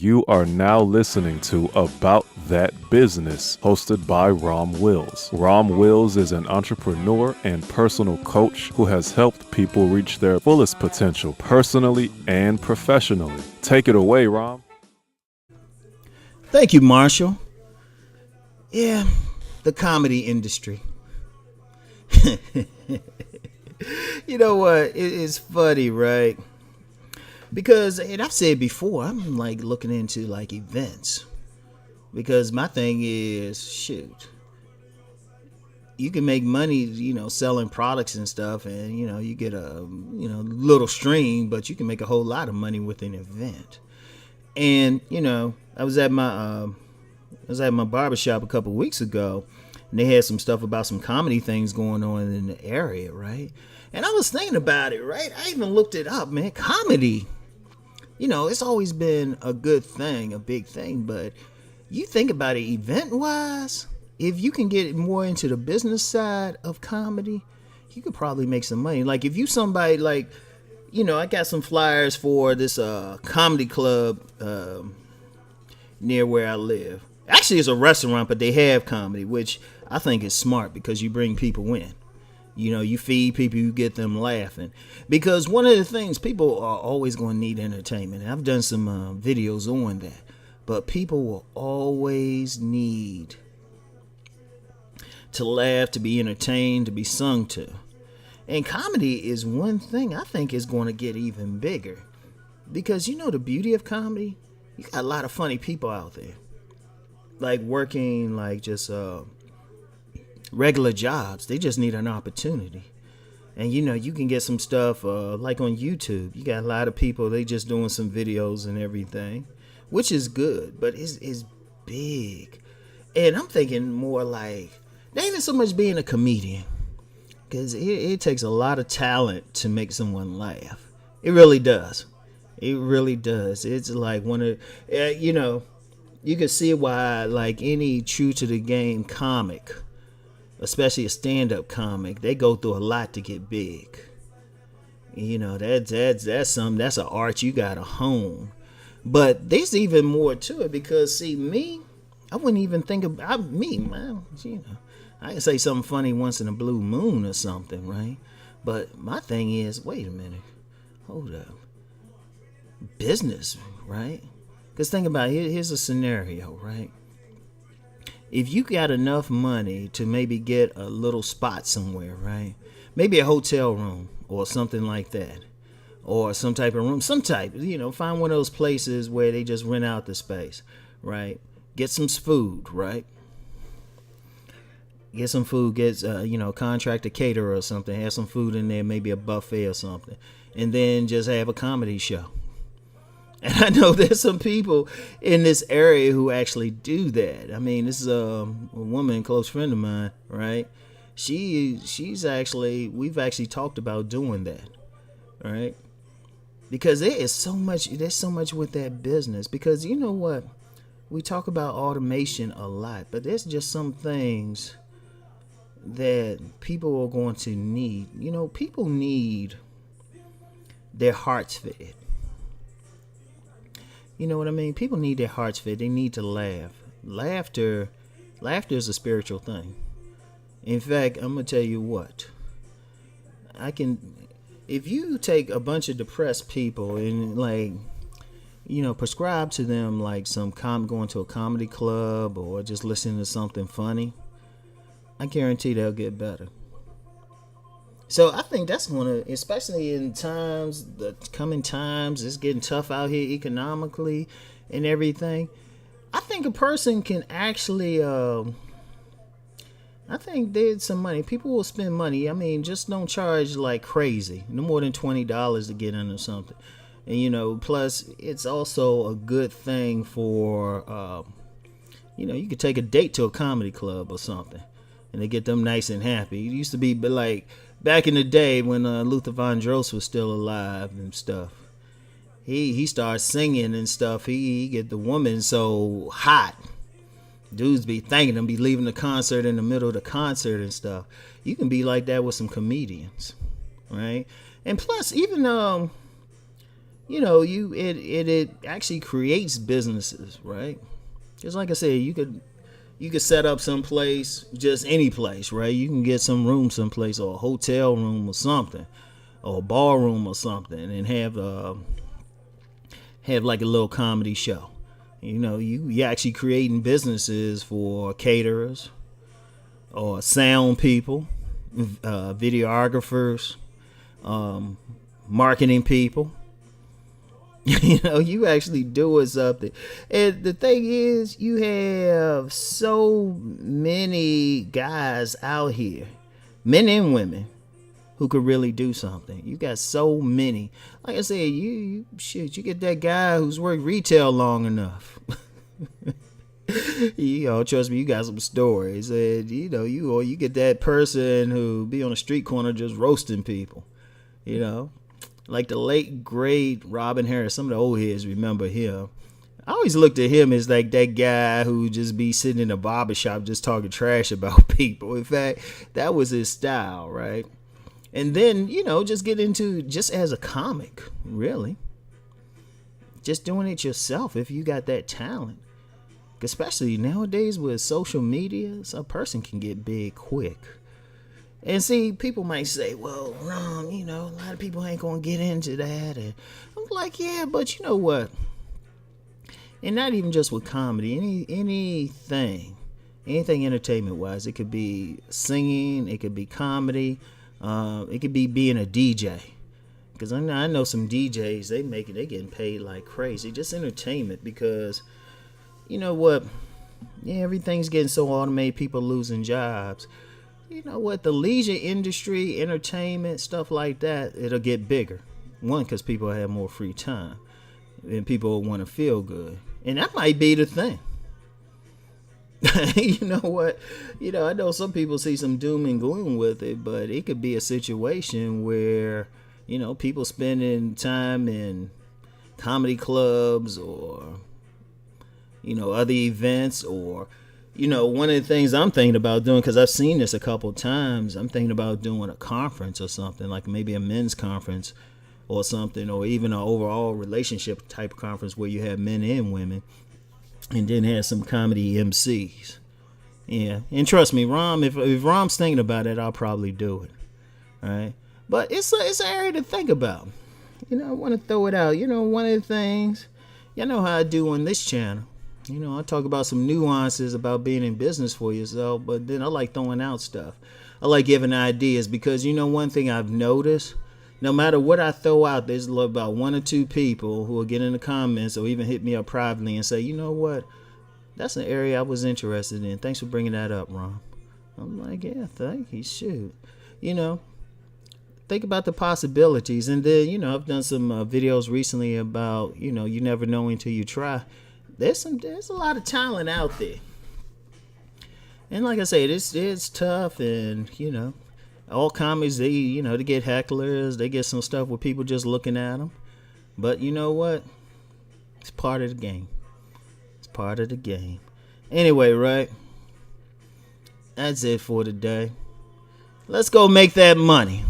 You are now listening to About That Business, hosted by Rom Wills. Rom Wills is an entrepreneur and personal coach who has helped people reach their fullest potential personally and professionally. Take it away, Rom. Thank you, Marshall. Yeah, the comedy industry. You know what? It's funny, right? Because, and I've said before, I'm like looking into like events. Because my thing is, shoot, you can make money, selling products and stuff, and you get a little stream, but you can make a whole lot of money with an event. And I was at my barbershop a couple weeks ago, and they had some stuff about some comedy things going on in the area, right? And I was thinking about it, right? I even looked it up, man. Comedy, it's always been a good thing, a big thing, but you think about it event-wise, if you can get more into the business side of comedy, you could probably make some money. Like if you somebody like, I got some flyers for this comedy club near where I live. Actually, it's a restaurant, but they have comedy, which I think is smart because you bring people in. You feed people, you get them laughing. Because one of the things, people are always going to need entertainment. And I've done some videos on that. But people will always need to laugh, to be entertained, to be sung to. And comedy is one thing I think is going to get even bigger. Because the beauty of comedy? You got a lot of funny people out there. Like working like just regular jobs. They just need an opportunity. And you can get some stuff like on YouTube. You got a lot of people, they just doing some videos and everything, which is good, but it's big. And I'm thinking more like, not even so much being a comedian, because it takes a lot of talent to make someone laugh. It really does. It really does. It's like one of, you can see why like any true to the game comic, especially a stand-up comic, they go through a lot to get big. That's an art you gotta hone. But there's even more to it because, see, me, I wouldn't even think about me, man. I can say something funny once in a blue moon or something, right? But my thing is, wait a minute, hold up, business, right? Because think about it, here's a scenario, right? If you got enough money to maybe get a little spot somewhere, right? Maybe a hotel room or something like that. Or some type of room, find one of those places where they just rent out the space, right? Get some food, right? Get some food, contract a caterer or something, have some food in there, maybe a buffet or something. And then just have a comedy show. And I know there's some people in this area who actually do that. I mean, this is a woman, a close friend of mine, right? We've actually talked about doing that, right? Because there's so much with that business. Because you know what? We talk about automation a lot, but there's just some things that people are going to need. People need their hearts fed. You know what I mean? People need their hearts fed. They need to laugh. Laughter is a spiritual thing. In fact, I'm going to tell you what. If you take a bunch of depressed people and prescribe to them like going to a comedy club or just listening to something funny, I guarantee they'll get better. So I think that's going to, especially in the coming times, it's getting tough out here economically and everything. I think a person can actually, I think there's some money. People will spend money. I mean, just don't charge like crazy. No more than $20 to get into something. And, plus it's also a good thing for, you could take a date to a comedy club or something and they get them nice and happy. It used to be like, back in the day when Luther Vandross was still alive and stuff, he started singing and stuff. He get the woman so hot. Dudes be thanking him, be leaving the concert in the middle of the concert and stuff. You can be like that with some comedians, right? And plus, even it actually creates businesses, right? Just like I said, you could set up some place, just any place, right? You can get some room someplace, or a hotel room or something, or a bar room or something, and have like a little comedy show. You actually creating businesses for caterers or sound people, videographers, marketing people. You actually doing something. And the thing is, you have so many guys out here, men and women, who could really do something. You got so many. Like I said, you get that guy who's worked retail long enough. Trust me, you got some stories. And you get that person who be on the street corner just roasting people. You know, like the late great Robin Harris. Some of the old heads remember him. I always looked at him as like that guy who just be sitting in a barbershop just talking trash about people. In fact, that was his style, right? And then, just get into just as a comic, really. Just doing it yourself if you got that talent. Especially nowadays with social media, a person can get big quick. And see, people might say, well, Ron, a lot of people ain't going to get into that. And I'm like, yeah, but you know what? And not even just with comedy, anything entertainment wise. It could be singing, it could be comedy, it could be being a DJ. Because I know some DJs, they getting paid like crazy. Just entertainment, because you know what? Yeah, everything's getting so automated, people losing jobs. You know what? The leisure industry, entertainment, stuff like that, it'll get bigger. One, because people have more free time. And people want to feel good. And that might be the thing. You know what? I know some people see some doom and gloom with it, but it could be a situation where, people spending time in comedy clubs or, other events, or, one of the things I'm thinking about doing, because I've seen this a couple of times, I'm thinking about doing a conference or something, like maybe a men's conference or something, or even an overall relationship type of conference where you have men and women, and then have some comedy MCs. Yeah, and trust me, Rom, if Rom's thinking about it, I'll probably do it. All right, but it's an area to think about. I want to throw it out. One of the things, y'all know how I do on this channel. I talk about some nuances about being in business for yourself, but then I like throwing out stuff. I like giving ideas, because one thing I've noticed, no matter what I throw out, there's about one or two people who will get in the comments or even hit me up privately and say, you know what, that's an area I was interested in. Thanks for bringing that up, Ron. I'm like, yeah, thank you. Shoot. Think about the possibilities. And then, I've done some videos recently about, you never know until you try. There's a lot of talent out there. And like I said, it's tough, and, all comics, they get hecklers, they get some stuff with people just looking at them. But you know what? It's part of the game. It's part of the game. Anyway, right? That's it for today. Let's go make that money.